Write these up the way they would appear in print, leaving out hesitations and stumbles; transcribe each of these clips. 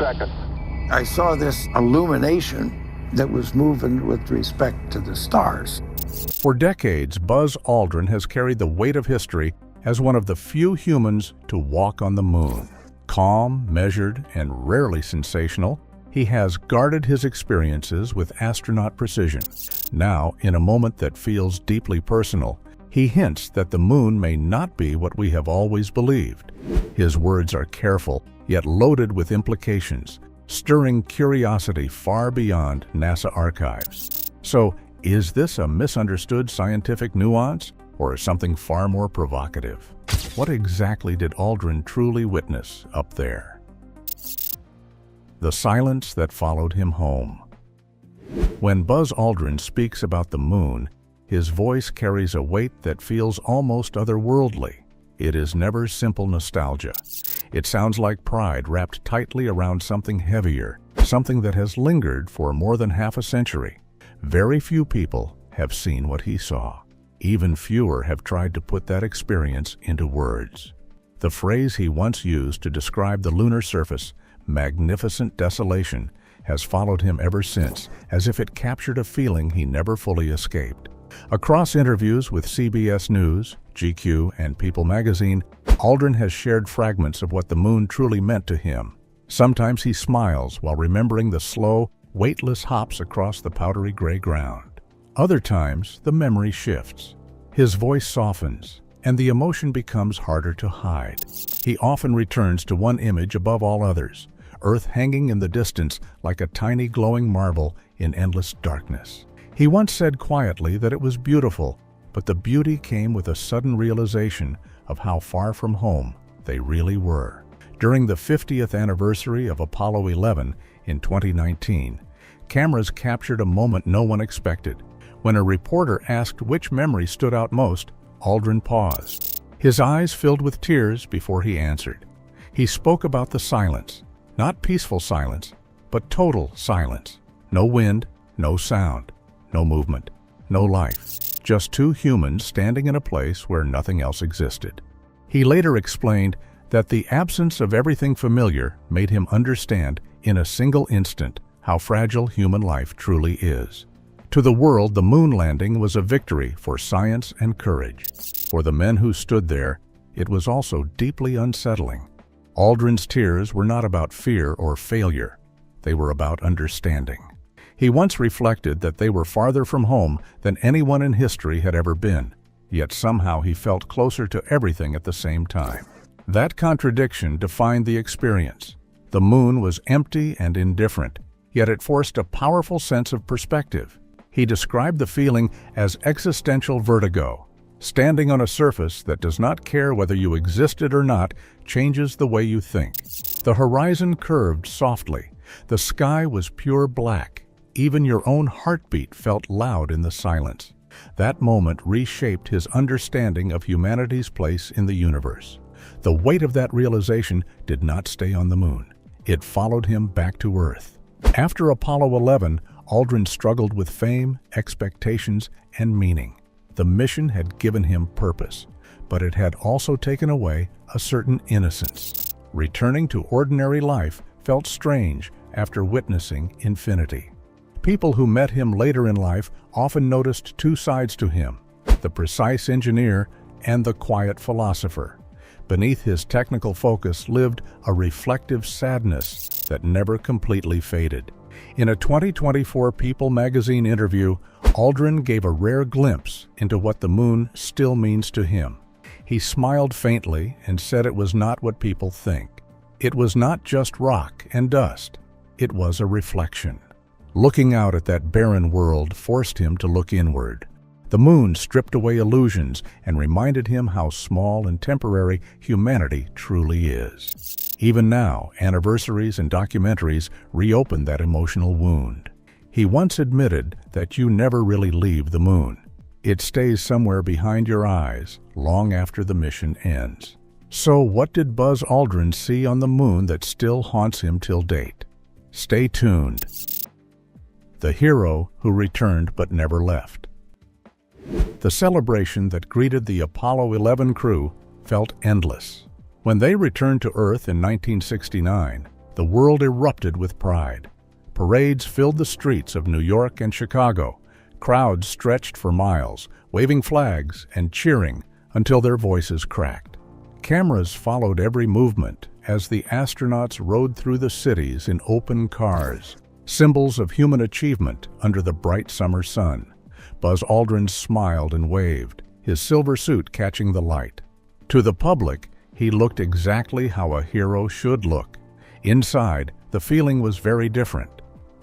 seconds. I saw this illumination that was moving with respect to the stars. For decades, Buzz Aldrin has carried the weight of history as one of the few humans to walk on the moon. Calm, measured, and rarely sensational, he has guarded his experiences with astronaut precision. Now, in a moment that feels deeply personal, he hints that the moon may not be what we have always believed. His words are careful, yet loaded with implications, stirring curiosity far beyond NASA archives. So, is this a misunderstood scientific nuance, or something far more provocative? What exactly did Aldrin truly witness up there? The silence that followed him home. When Buzz Aldrin speaks about the moon, his voice carries a weight that feels almost otherworldly. It is never simple nostalgia. It sounds like pride wrapped tightly around something heavier, something that has lingered for more than half a century. Very few people have seen what he saw. Even fewer have tried to put that experience into words. The phrase he once used to describe the lunar surface, magnificent desolation, has followed him ever since, as if it captured a feeling he never fully escaped. Across interviews with CBS News, GQ, and People magazine, Aldrin has shared fragments of what the moon truly meant to him. Sometimes he smiles while remembering the slow, weightless hops across the powdery gray ground. Other times, the memory shifts. His voice softens, and the emotion becomes harder to hide. He often returns to one image above all others, Earth hanging in the distance like a tiny glowing marble in endless darkness. He once said quietly that it was beautiful, but the beauty came with a sudden realization of how far from home they really were. During the 50th anniversary of Apollo 11 in 2019, cameras captured a moment no one expected. When a reporter asked which memory stood out most, Aldrin paused. His eyes filled with tears before he answered. He spoke about the silence, not peaceful silence, but total silence. No wind, no sound, no movement, no life. Just two humans standing in a place where nothing else existed. He later explained that the absence of everything familiar made him understand in a single instant how fragile human life truly is. To the world, the moon landing was a victory for science and courage. For the men who stood there, it was also deeply unsettling. Aldrin's tears were not about fear or failure. They were about understanding. He once reflected that they were farther from home than anyone in history had ever been, yet somehow he felt closer to everything at the same time. That contradiction defined the experience. The moon was empty and indifferent, yet it forced a powerful sense of perspective. He described the feeling as existential vertigo. Standing on a surface that does not care whether you existed or not changes the way you think. The horizon curved softly. The sky was pure black. Even your own heartbeat felt loud in the silence. That moment reshaped his understanding of humanity's place in the universe. The weight of that realization did not stay on the moon. It followed him back to Earth. After Apollo 11, Aldrin struggled with fame, expectations, and meaning. The mission had given him purpose, but it had also taken away a certain innocence. Returning to ordinary life felt strange after witnessing infinity. People who met him later in life often noticed two sides to him, the precise engineer and the quiet philosopher. Beneath his technical focus lived a reflective sadness that never completely faded. In a 2024 People magazine interview, Aldrin gave a rare glimpse into what the moon still means to him. He smiled faintly and said it was not what people think. It was not just rock and dust. It was a reflection. Looking out at that barren world forced him to look inward. The moon stripped away illusions and reminded him how small and temporary humanity truly is. Even now, anniversaries and documentaries reopen that emotional wound. He once admitted that you never really leave the moon. It stays somewhere behind your eyes long after the mission ends. So what did Buzz Aldrin see on the moon that still haunts him till date? Stay tuned. The hero who returned but never left. The celebration that greeted the Apollo 11 crew felt endless. When they returned to Earth in 1969, the world erupted with pride. Parades filled the streets of New York and Chicago. Crowds stretched for miles, waving flags and cheering until their voices cracked. Cameras followed every movement as the astronauts rode through the cities in open cars, symbols of human achievement under the bright summer sun. Buzz Aldrin smiled and waved, his silver suit catching the light. To the public, he looked exactly how a hero should look. Inside, the feeling was very different.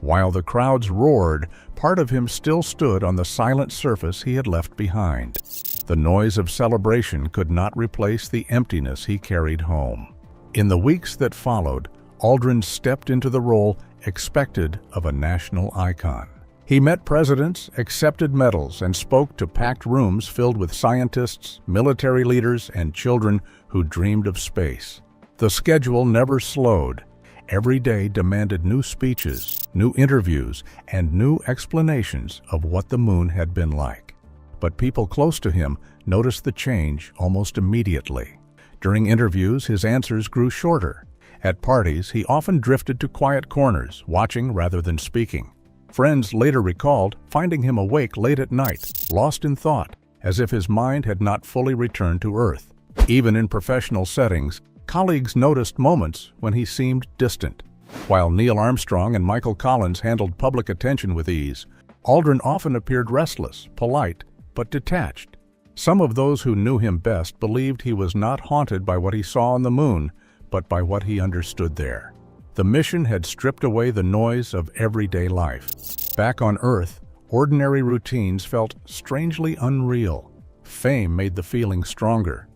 While the crowds roared, part of him still stood on the silent surface he had left behind. The noise of celebration could not replace the emptiness he carried home. In the weeks that followed, Aldrin stepped into the role expected of a national icon. He met presidents, accepted medals, and spoke to packed rooms filled with scientists, military leaders, and children who dreamed of space. The schedule never slowed. Every day demanded new speeches, new interviews, and new explanations of what the moon had been like. But people close to him noticed the change almost immediately. During interviews, his answers grew shorter. At parties, he often drifted to quiet corners, watching rather than speaking. Friends later recalled finding him awake late at night, lost in thought, as if his mind had not fully returned to Earth. Even in professional settings, colleagues noticed moments when he seemed distant. While Neil Armstrong and Michael Collins handled public attention with ease, Aldrin often appeared restless, polite, but detached. Some of those who knew him best believed he was not haunted by what he saw on the moon, but by what he understood there. The mission had stripped away the noise of everyday life. Back on Earth, ordinary routines felt strangely unreal. Fame made the feeling stronger.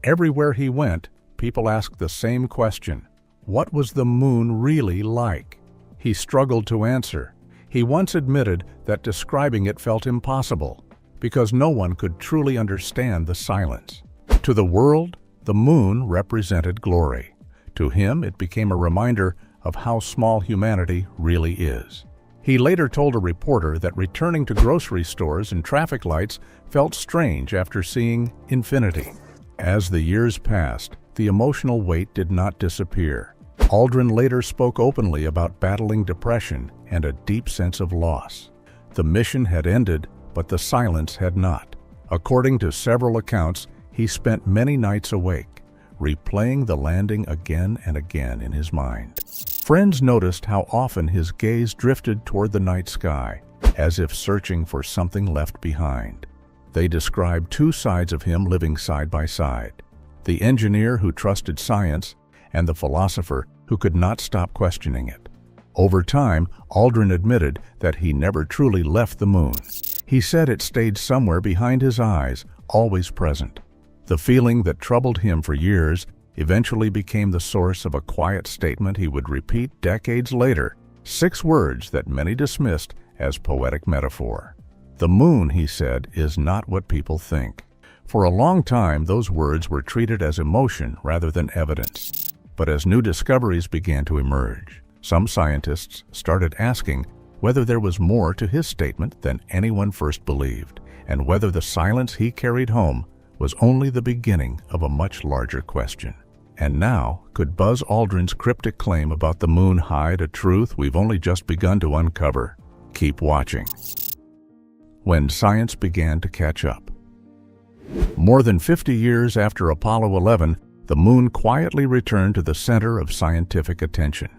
Everywhere he went, people asked the same question: what was the moon really like? He struggled to answer. He once admitted that describing it felt impossible, because no one could truly understand the silence. To the world, the moon represented glory. To him, it became a reminder of how small humanity really is. He later told a reporter that returning to grocery stores and traffic lights felt strange after seeing infinity. As the years passed, the emotional weight did not disappear. Aldrin later spoke openly about battling depression and a deep sense of loss. The mission had ended, but the silence had not. According to several accounts, he spent many nights awake, replaying the landing again and again in his mind. Friends noticed how often his gaze drifted toward the night sky, as if searching for something left behind. They described two sides of him living side by side: the engineer who trusted science and the philosopher who could not stop questioning it. Over time, Aldrin admitted that he never truly left the moon. He said it stayed somewhere behind his eyes, always present. The feeling that troubled him for years eventually became the source of a quiet statement he would repeat decades later, 6 words that many dismissed as poetic metaphor. "The moon," he said, "is not what people think." For a long time, those words were treated as emotion rather than evidence. But as new discoveries began to emerge, some scientists started asking whether there was more to his statement than anyone first believed, and whether the silence he carried home was only the beginning of a much larger question. And now, could Buzz Aldrin's cryptic claim about the moon hide a truth we've only just begun to uncover? Keep watching. When science began to catch up. More than 50 years after Apollo 11, the moon quietly returned to the center of scientific attention.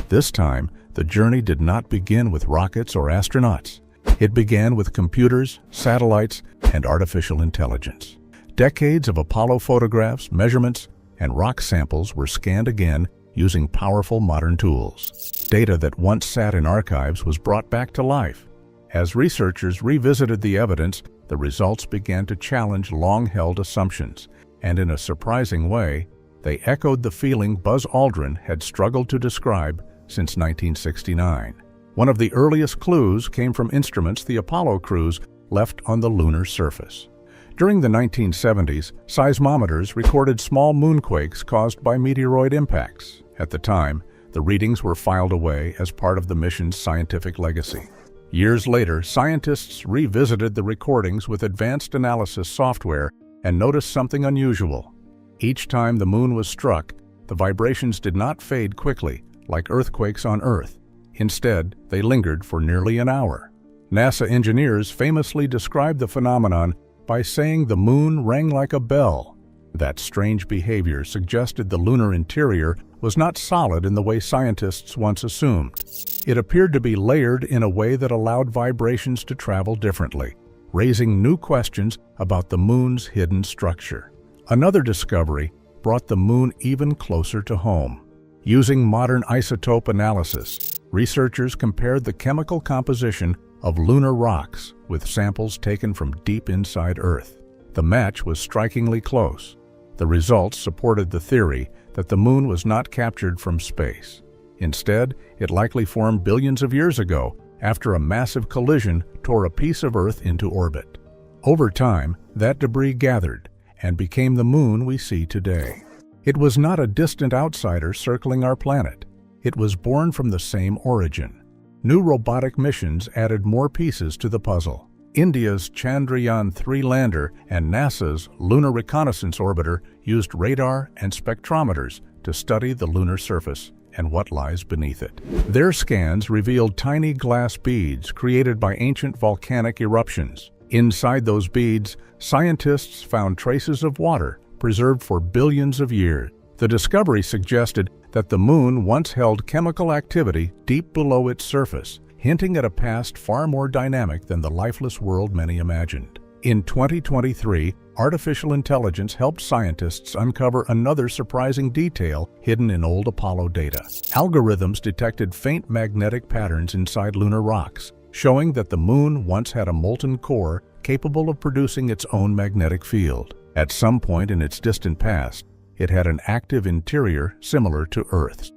This time, the journey did not begin with rockets or astronauts. It began with computers, satellites, and artificial intelligence. Decades of Apollo photographs, measurements, and rock samples were scanned again using powerful modern tools. Data that once sat in archives was brought back to life. As researchers revisited the evidence, the results began to challenge long-held assumptions, and in a surprising way, they echoed the feeling Buzz Aldrin had struggled to describe since 1969. One of the earliest clues came from instruments the Apollo crews left on the lunar surface. During the 1970s, seismometers recorded small moonquakes caused by meteoroid impacts. At the time, the readings were filed away as part of the mission's scientific legacy. Years later, scientists revisited the recordings with advanced analysis software and noticed something unusual. Each time the moon was struck, the vibrations did not fade quickly, like earthquakes on Earth. Instead, they lingered for nearly an hour. NASA engineers famously described the phenomenon by saying the moon rang like a bell. That strange behavior suggested the lunar interior was not solid in the way scientists once assumed. It appeared to be layered in a way that allowed vibrations to travel differently, raising new questions about the moon's hidden structure. Another discovery brought the moon even closer to home. Using modern isotope analysis, researchers compared the chemical composition of lunar rocks with samples taken from deep inside Earth. The match was strikingly close. The results supported the theory that the moon was not captured from space. Instead, it likely formed billions of years ago after a massive collision tore a piece of Earth into orbit. Over time, that debris gathered and became the moon we see today. It was not a distant outsider circling our planet. It was born from the same origin. New robotic missions added more pieces to the puzzle. India's Chandrayaan-3 lander and NASA's Lunar Reconnaissance Orbiter used radar and spectrometers to study the lunar surface and what lies beneath it. Their scans revealed tiny glass beads created by ancient volcanic eruptions. Inside those beads, scientists found traces of water preserved for billions of years. The discovery suggested that the moon once held chemical activity deep below its surface, hinting at a past far more dynamic than the lifeless world many imagined. In 2023, artificial intelligence helped scientists uncover another surprising detail hidden in old Apollo data. Algorithms detected faint magnetic patterns inside lunar rocks, showing that the moon once had a molten core capable of producing its own magnetic field. At some point in its distant past, it had an active interior similar to Earth's.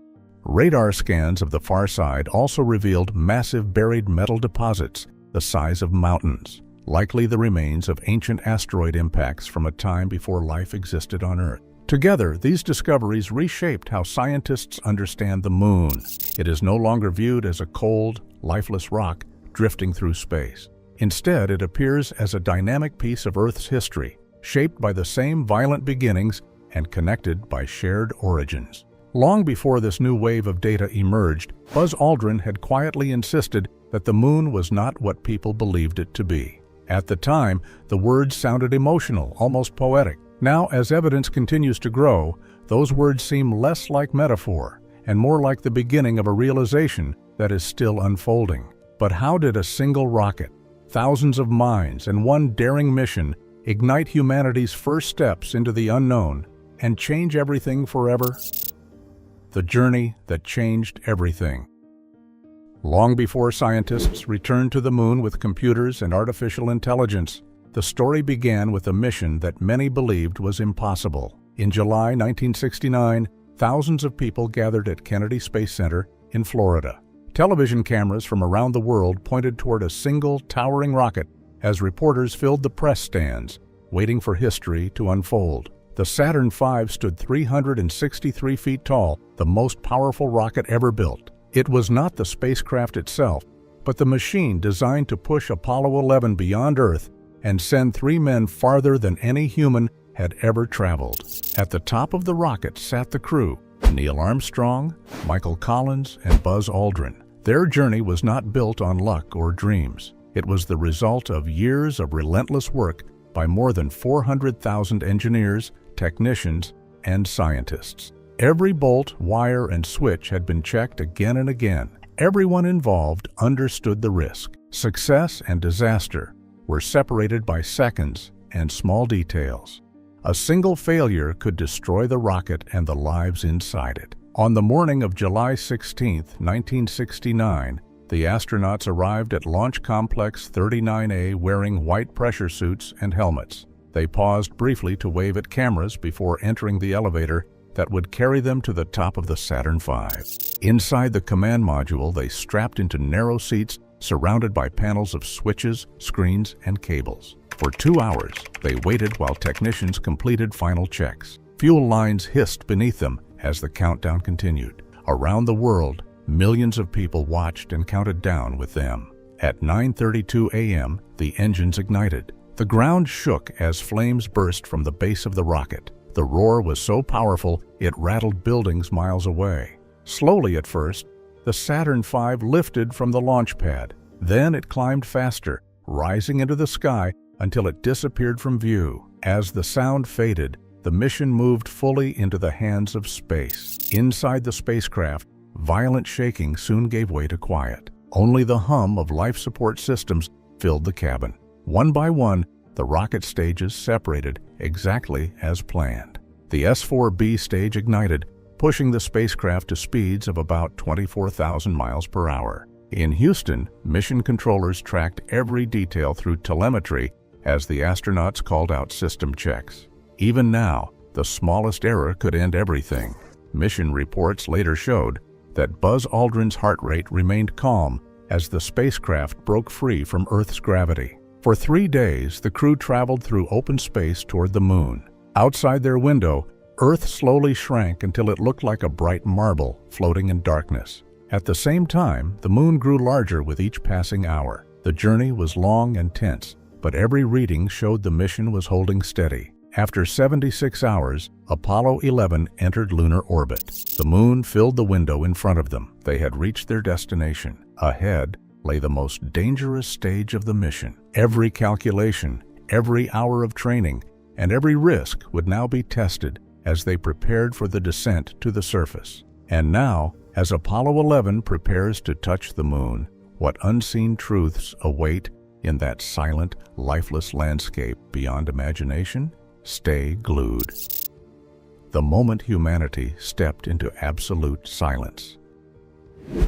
Radar scans of the far side also revealed massive buried metal deposits the size of mountains, likely the remains of ancient asteroid impacts from a time before life existed on Earth. Together, these discoveries reshaped how scientists understand the moon. It is no longer viewed as a cold, lifeless rock drifting through space. Instead, it appears as a dynamic piece of Earth's history, shaped by the same violent beginnings and connected by shared origins. Long before this new wave of data emerged, Buzz Aldrin had quietly insisted that the moon was not what people believed it to be. At the time, the words sounded emotional, almost poetic. Now, as evidence continues to grow, those words seem less like metaphor and more like the beginning of a realization that is still unfolding. But how did a single rocket, thousands of minds, and one daring mission ignite humanity's first steps into the unknown and change everything forever? The journey that changed everything. Long before scientists returned to the moon with computers and artificial intelligence, the story began with a mission that many believed was impossible. In July 1969, thousands of people gathered at Kennedy Space Center in Florida. Television cameras from around the world pointed toward a single towering rocket as reporters filled the press stands, waiting for history to unfold. The Saturn V stood 363 feet tall, the most powerful rocket ever built. It was not the spacecraft itself, but the machine designed to push Apollo 11 beyond Earth and send 3 men farther than any human had ever traveled. At the top of the rocket sat the crew, Neil Armstrong, Michael Collins, and Buzz Aldrin. Their journey was not built on luck or dreams. It was the result of years of relentless work by more than 400,000 engineers, technicians, and scientists. Every bolt, wire, and switch had been checked again and again. Everyone involved understood the risk. Success and disaster were separated by seconds and small details. A single failure could destroy the rocket and the lives inside it. On the morning of July 16, 1969, the astronauts arrived at Launch Complex 39A wearing white pressure suits and helmets. They paused briefly to wave at cameras before entering the elevator that would carry them to the top of the Saturn V. Inside the command module, they strapped into narrow seats surrounded by panels of switches, screens, and cables. For 2 hours, they waited while technicians completed final checks. Fuel lines hissed beneath them as the countdown continued. Around the world, millions of people watched and counted down with them. At 9:32 a.m., the engines ignited. The ground shook as flames burst from the base of the rocket. The roar was so powerful it rattled buildings miles away. Slowly at first, the Saturn V lifted from the launch pad. Then it climbed faster, rising into the sky until it disappeared from view. As the sound faded, the mission moved fully into the hands of space. Inside the spacecraft, violent shaking soon gave way to quiet. Only the hum of life support systems filled the cabin. One by one, the rocket stages separated exactly as planned. The S-4B stage ignited, pushing the spacecraft to speeds of about 24,000 miles per hour. In Houston, mission controllers tracked every detail through telemetry as the astronauts called out system checks. Even now, the smallest error could end everything. Mission reports later showed that Buzz Aldrin's heart rate remained calm as the spacecraft broke free from Earth's gravity. For 3 days, the crew traveled through open space toward the moon. Outside their window, Earth slowly shrank until it looked like a bright marble floating in darkness. At the same time, the moon grew larger with each passing hour. The journey was long and tense, but every reading showed the mission was holding steady. After 76 hours, Apollo 11 entered lunar orbit. The moon filled the window in front of them. They had reached their destination. Ahead lay the most dangerous stage of the mission. Every calculation, every hour of training, and every risk would now be tested as they prepared for the descent to the surface. And now, as Apollo 11 prepares to touch the moon, what unseen truths await in that silent, lifeless landscape beyond imagination? Stay glued. The moment humanity stepped into absolute silence.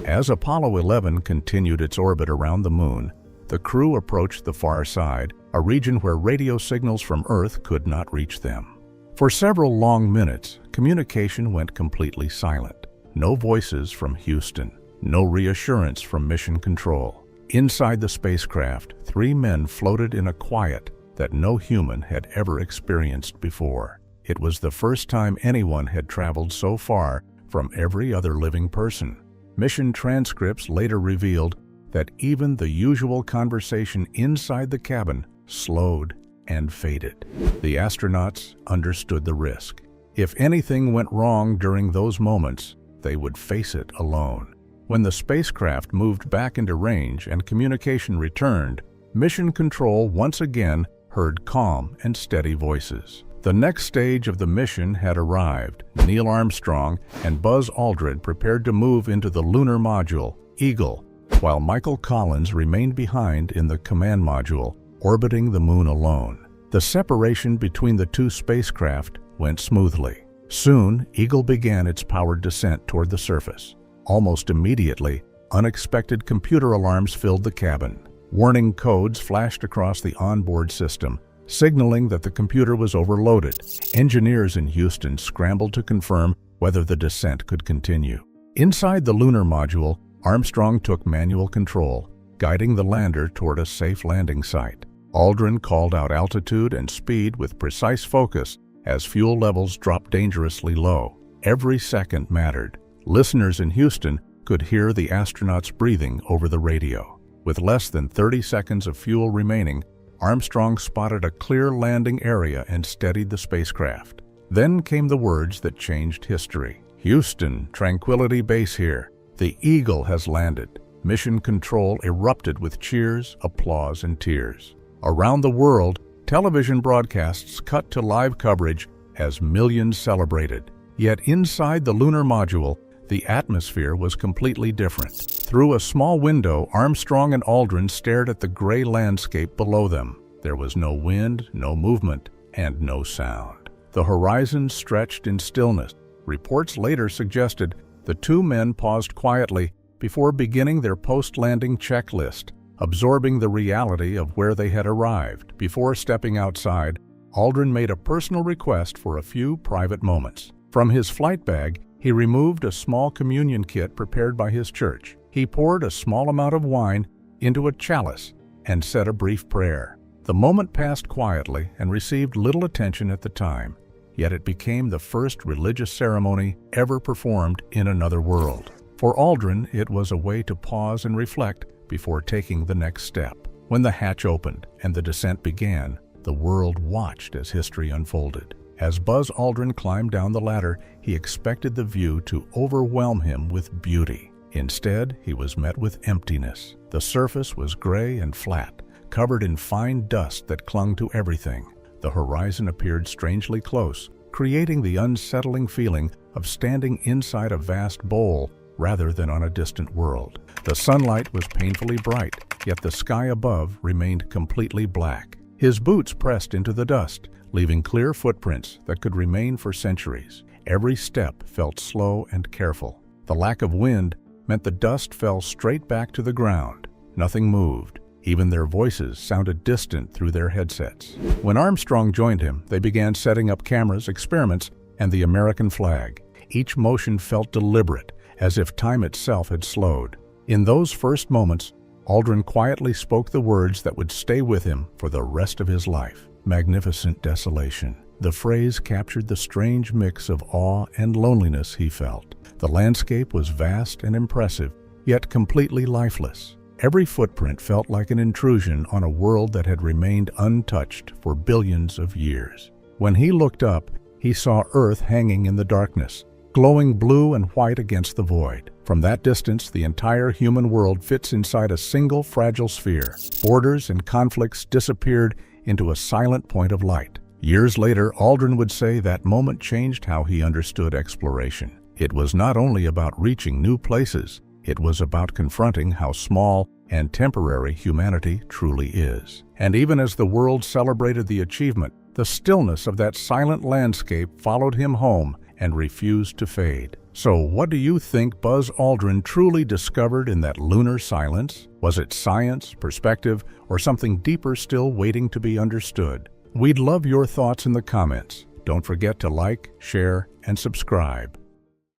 As Apollo 11 continued its orbit around the moon, the crew approached the far side, a region where radio signals from Earth could not reach them. For several long minutes, communication went completely silent. No voices from Houston, no reassurance from Mission Control. Inside the spacecraft, 3 men floated in a quiet that no human had ever experienced before. It was the first time anyone had traveled so far from every other living person. Mission transcripts later revealed that even the usual conversation inside the cabin slowed and faded. The astronauts understood the risk. If anything went wrong during those moments, they would face it alone. When the spacecraft moved back into range and communication returned, Mission Control once again heard calm and steady voices. The next stage of the mission had arrived. Neil Armstrong and Buzz Aldrin prepared to move into the lunar module, Eagle, while Michael Collins remained behind in the command module, orbiting the moon alone. The separation between the 2 spacecraft went smoothly. Soon, Eagle began its powered descent toward the surface. Almost immediately, unexpected computer alarms filled the cabin. Warning codes flashed across the onboard system, signaling that the computer was overloaded. Engineers in Houston scrambled to confirm whether the descent could continue. Inside the lunar module, Armstrong took manual control, guiding the lander toward a safe landing site. Aldrin called out altitude and speed with precise focus as fuel levels dropped dangerously low. Every second mattered. Listeners in Houston could hear the astronauts breathing over the radio. With less than 30 seconds of fuel remaining, Armstrong spotted a clear landing area and steadied the spacecraft. Then came the words that changed history. "Houston, Tranquility Base here. The Eagle has landed." Mission Control erupted with cheers, applause, and tears. Around the world, television broadcasts cut to live coverage as millions celebrated. Yet inside the lunar module, the atmosphere was completely different. Through a small window, Armstrong and Aldrin stared at the gray landscape below them. There was no wind, no movement, and no sound. The horizon stretched in stillness. Reports later suggested the 2 men paused quietly before beginning their post-landing checklist, absorbing the reality of where they had arrived. Before stepping outside, Aldrin made a personal request for a few private moments. From his flight bag, he removed a small communion kit prepared by his church. He poured a small amount of wine into a chalice and said a brief prayer. The moment passed quietly and received little attention at the time, yet it became the first religious ceremony ever performed in another world. For Aldrin, it was a way to pause and reflect before taking the next step. When the hatch opened and the descent began, the world watched as history unfolded. As Buzz Aldrin climbed down the ladder, he expected the view to overwhelm him with beauty. Instead, he was met with emptiness. The surface was gray and flat, covered in fine dust that clung to everything. The horizon appeared strangely close, creating the unsettling feeling of standing inside a vast bowl rather than on a distant world. The sunlight was painfully bright, yet the sky above remained completely black. His boots pressed into the dust, leaving clear footprints that could remain for centuries. Every step felt slow and careful. The lack of wind meant the dust fell straight back to the ground. Nothing moved. Even their voices sounded distant through their headsets. When Armstrong joined him, they began setting up cameras, experiments, and the American flag. Each motion felt deliberate, as if time itself had slowed. In those first moments, Aldrin quietly spoke the words that would stay with him for the rest of his life. Magnificent desolation. The phrase captured the strange mix of awe and loneliness he felt. The landscape was vast and impressive, yet completely lifeless. Every footprint felt like an intrusion on a world that had remained untouched for billions of years. When he looked up, he saw Earth hanging in the darkness, glowing blue and white against the void. From that distance, the entire human world fits inside a single fragile sphere. Borders and conflicts disappeared into a silent point of light. Years later, Aldrin would say that moment changed how he understood exploration. It was not only about reaching new places, it was about confronting how small and temporary humanity truly is. And even as the world celebrated the achievement, the stillness of that silent landscape followed him home and refused to fade. So what do you think Buzz Aldrin truly discovered in that lunar silence? Was it science, perspective, or something deeper still waiting to be understood? We'd love your thoughts in the comments. Don't forget to like, share, and subscribe.